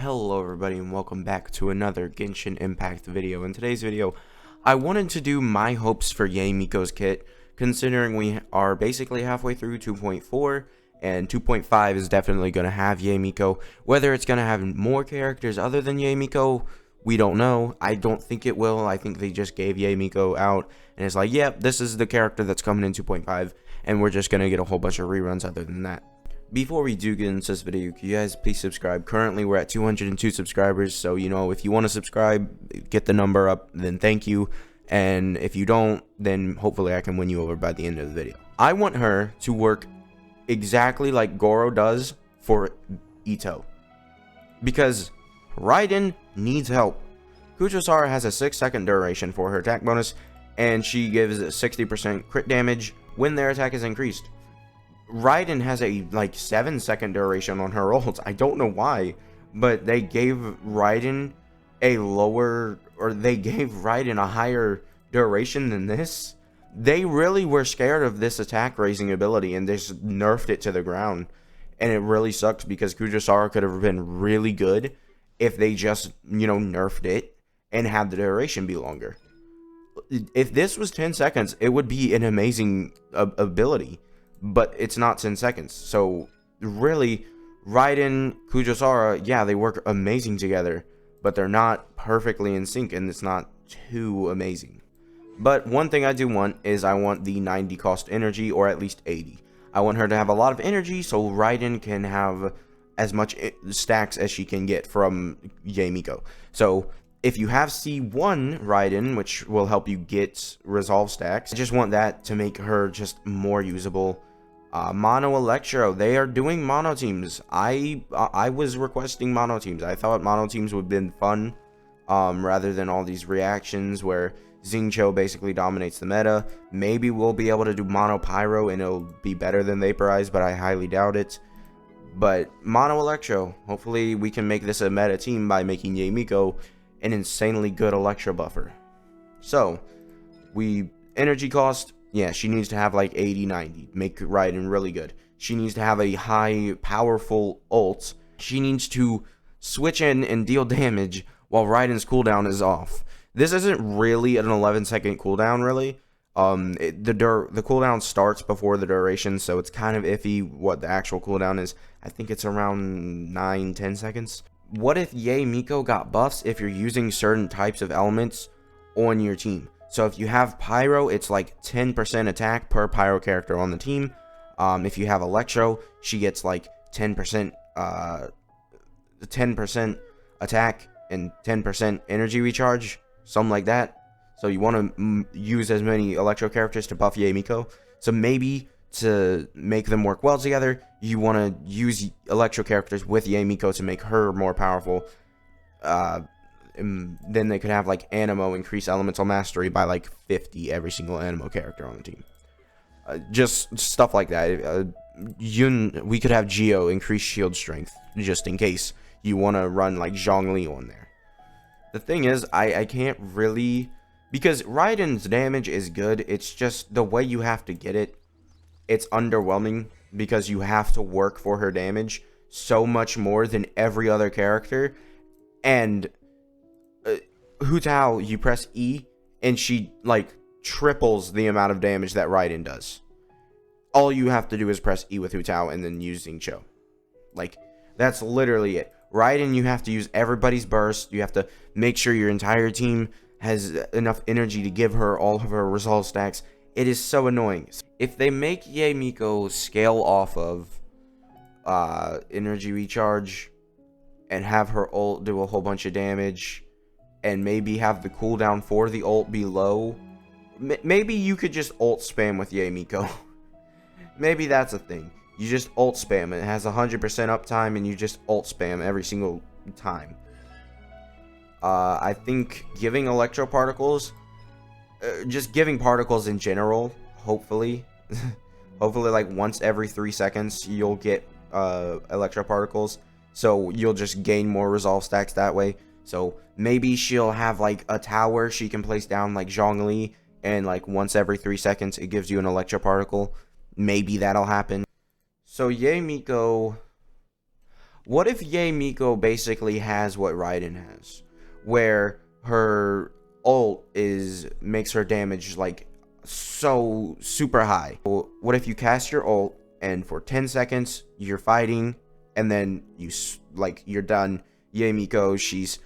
Hello everybody and welcome back to another Genshin Impact video. In today's video, I wanted to do my hopes for Yae Miko's kit, considering we are basically halfway through 2.4, and 2.5 is definitely going to have Yae Miko. Whether it's going to have more characters other than Yae Miko, we don't know. I don't think it will. I think they just gave Yae Miko out, and it's like, yep, this is the character that's coming in 2.5, and we're just going to get a whole bunch of reruns other than that. Before we do get into this video, can you guys please subscribe? Currently, we're at 202 subscribers, so, if you want to subscribe, get the number up, then thank you. And if you don't, then hopefully I can win you over by the end of the video. I want her to work exactly like Goro does for Ito, because Raiden needs help. Kuchosara has a 6-second duration for her attack bonus, and she gives 60% crit damage when their attack is increased. Raiden has a 7-second duration on her ults. I don't know why, but they gave Raiden a higher duration than this. They really were scared of this attack raising ability and they just nerfed it to the ground. And it really sucks because Kuchosara could have been really good if they just, nerfed it and had the duration be longer. If this was 10 seconds, it would be an amazing ability. But it's not 10 seconds. So, really, Raiden, Kuchosara, yeah, they work amazing together. But they're not perfectly in sync, and it's not too amazing. But one thing I do want is I want the 90 cost energy, or at least 80. I want her to have a lot of energy, so Raiden can have as much stacks as she can get from Yae Miko. So, if you have C1 Raiden, which will help you get resolve stacks, I just want that to make her just more usable. Mono Electro, they are doing mono teams. I was requesting mono teams. I thought mono teams would have been fun, rather than all these reactions where Xingqiu basically dominates the meta. Maybe we'll be able to do mono Pyro and it'll be better than Vaporize, but I highly doubt it. But mono Electro, hopefully we can make this a meta team by making Yae Miko an insanely good Electro buffer. So, energy cost, yeah, she needs to have 80-90, make Raiden really good. She needs to have a high, powerful ult. She needs to switch in and deal damage while Raiden's cooldown is off. This isn't really an 11-second cooldown, really. The cooldown starts before the duration, so it's kind of iffy what the actual cooldown is. I think it's around 9-10 seconds. What if Yae Miko got buffs if you're using certain types of elements on your team? So if you have Pyro, it's 10% attack per Pyro character on the team. If you have Electro, she gets 10% attack and 10% energy recharge, something like that. So you want to use as many Electro characters to buff Yae Miko. So maybe to make them work well together, you want to use Electro characters with Yae Miko to make her more powerful. And then they could have Anemo increase elemental mastery by 50 every single Anemo character on the team. Just stuff like that. We could have Geo increase shield strength just in case you want to run Zhongli on there. The thing is, I can't really, because Raiden's damage is good. It's just the way you have to get it. It's underwhelming because you have to work for her damage so much more than every other character. And Hu Tao, you press E, and she, triples the amount of damage that Raiden does. All you have to do is press E with Hu Tao and then use Xingqiu. That's literally it. Raiden, you have to use everybody's burst. You have to make sure your entire team has enough energy to give her all of her resolve stacks. It is so annoying. If they make Yae Miko scale off of energy recharge and have her ult do a whole bunch of damage, and maybe have the cooldown for the ult be low. Maybe you could just ult spam with Yae Miko. Maybe that's a thing. You just ult spam. It has 100% uptime, and you just ult spam every single time. I think giving electro particles, just giving particles in general, hopefully, hopefully once every 3 seconds you'll get electro particles. So you'll just gain more resolve stacks that way. So maybe she'll have a tower she can place down Zhongli, and once every 3 seconds it gives you an electro particle. Maybe that'll happen. So Yae Miko, What if Yae Miko basically has what Raiden has, where her ult makes her damage like so super high? What if you cast your ult and for 10 seconds you're fighting, and then you're done? Yae Miko, she's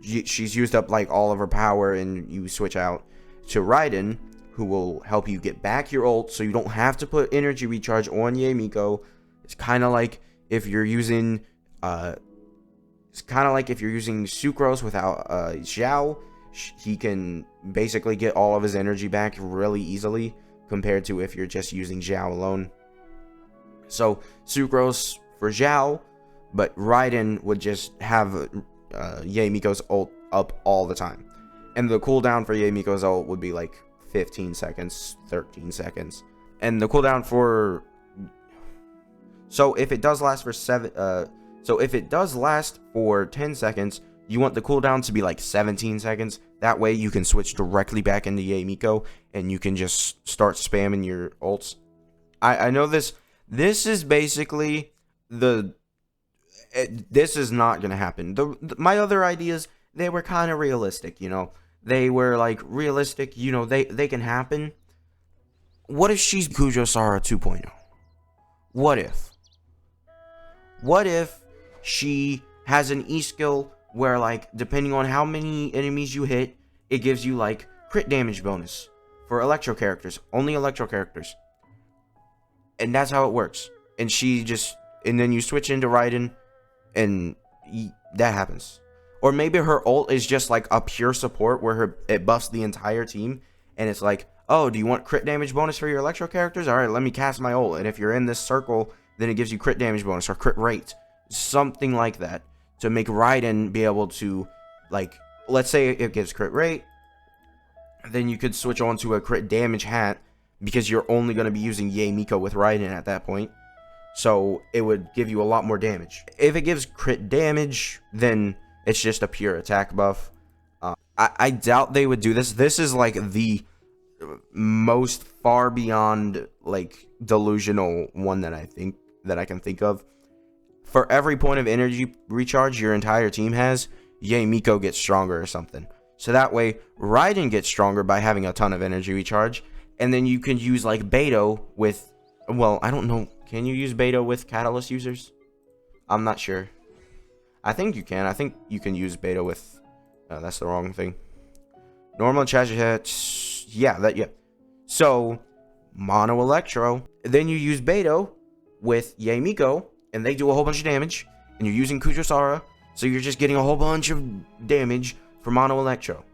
used up like all of her power, and you switch out to Raiden, who will help you get back your ult, so you don't have to put energy recharge on Yae Miko. It's kind of like if you're using Sucrose without Xiao. He can basically get all of his energy back really easily compared to if you're just using Xiao alone. So Sucrose for Xiao, but Raiden would just have Yae Miko's ult up all the time. And the cooldown for Yae Miko's ult would be like 15 seconds, 13 seconds. And the cooldown for... So if it does last for 10 seconds, you want the cooldown to be like 17 seconds. That way you can switch directly back into Yae Miko and you can just start spamming your ults. I know this is basically this is not going to happen. My other ideas, they were kind of realistic, you know. They were like realistic, you know, they can happen. What if she's Kujo-Sara 2.0? What if she has an E skill where, like, depending on how many enemies you hit, it gives you like crit damage bonus for electro characters, only electro characters. And that's how it works. And then you switch into Raiden, and that happens. Or maybe her ult is just like a pure support where it buffs the entire team, and it's like, oh, do you want crit damage bonus for your electro characters? Alright, let me cast my ult, and if you're in this circle, then it gives you crit damage bonus or crit rate. Something like that, to make Raiden be able to, like, let's say it gives crit rate, then you could switch on to a crit damage hat, because you're only going to be using Yae Miko with Raiden at that point. So it would give you a lot more damage. If it gives crit damage, then it's just a pure attack buff. I doubt they would do this. This is like the most far beyond like delusional one that I can think of. For every point of energy recharge your entire team has, Yae Miko gets stronger or something. So that way Raiden gets stronger by having a ton of energy recharge. And then you can use like Beto with, well, I don't know. Can you use Beto with Catalyst users? I'm not sure. I think you can. I think you can use Beto with, that's the wrong thing. Normal treasure hits. Yeah. So, Mono Electro. Then you use Beto with Yae Miko, and they do a whole bunch of damage. And you're using Kujo-Sara, so you're just getting a whole bunch of damage for Mono Electro.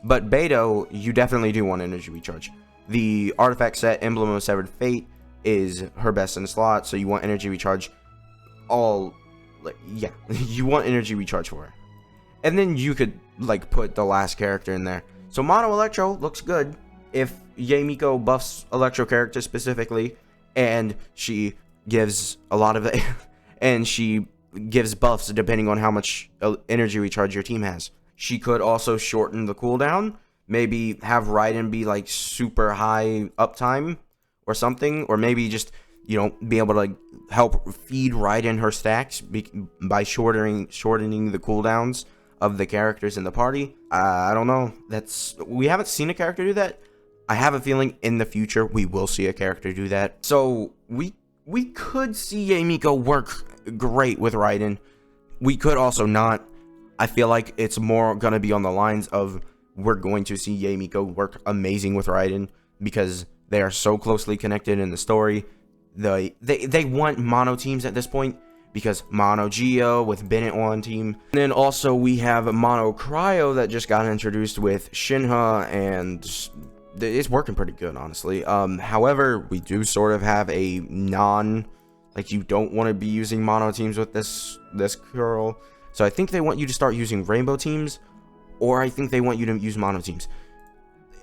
But Beto, you definitely do want energy recharge. The artifact set, Emblem of Severed Fate, is her best in the slot, so you want energy recharge you want energy recharge for her. And then you could, like, put the last character in there. So Mono Electro looks good if Yae Miko buffs Electro characters specifically, and she gives a lot of and she gives buffs depending on how much energy recharge your team has. She could also shorten the cooldown, maybe have Raiden be like super high uptime or something, or maybe just, you know, be able to like help feed Raiden her stacks by shortening the cooldowns of the characters in the party. I don't know. We haven't seen a character do that. I have a feeling in the future we will see a character do that. So we could see Yae Miko work great with Raiden. We could also not. I feel like it's more gonna be on the lines of we're going to see Yae Miko work amazing with Raiden because they are so closely connected in the story. They want mono teams at this point because Mono Geo with Bennett on team. And then also we have Mono Cryo that just got introduced with Shinha, and it's working pretty good, honestly. However, we do sort of have a like, you don't want to be using mono teams with this girl. So I think they want you to start using rainbow teams, or I think they want you to use mono teams.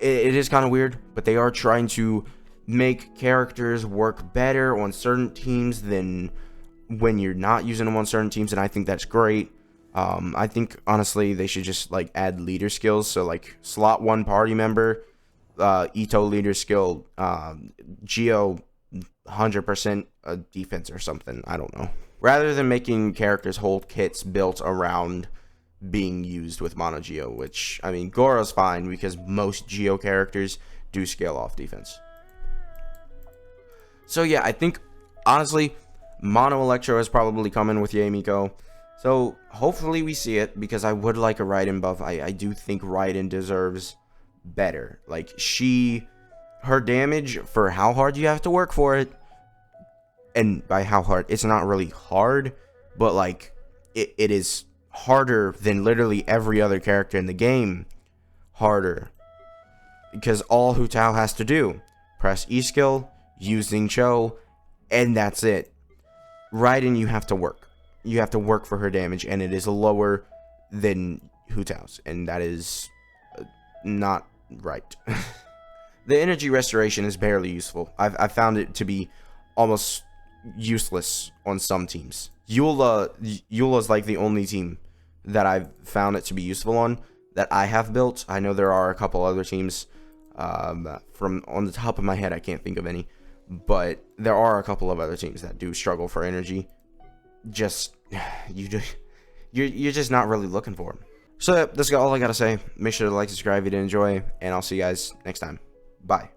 It is kind of weird, but they are trying to make characters work better on certain teams than when you're not using them on certain teams, and I think that's great. I think, honestly, they should just, like, add leader skills. So, like, slot 1 party member, Ito leader skill, Geo 100% defense or something. I don't know. rather than making characters' whole kits built around being used with mono Geo, which, I mean, Goro's fine because most Geo characters do scale off defense. So yeah, I think, honestly, mono Electro is probably coming with Yae Miko. So hopefully we see it, because I would like a Raiden buff. I do think Raiden deserves better. Like, her damage, for how hard you have to work for it, and by how hard, it's not really hard, but like, it is harder than literally every other character in the game. Harder. Because all Hu Tao has to do, press E skill, use Xing Cho, and that's it. Raiden, you have to work. You have to work for her damage, and it is lower than Hu Tao's, and that is not right. The energy restoration is barely useful. I've found it to be almost useless on some teams. Eula's like the only team that I've found it to be useful on that I have built. I know there are a couple other teams. From on the top of my head, I can't think of any, but there are a couple of other teams that do struggle for energy. You're just not really looking for them. So that's all I gotta say. Make sure to like, subscribe if you did enjoy, and I'll see you guys next time. Bye.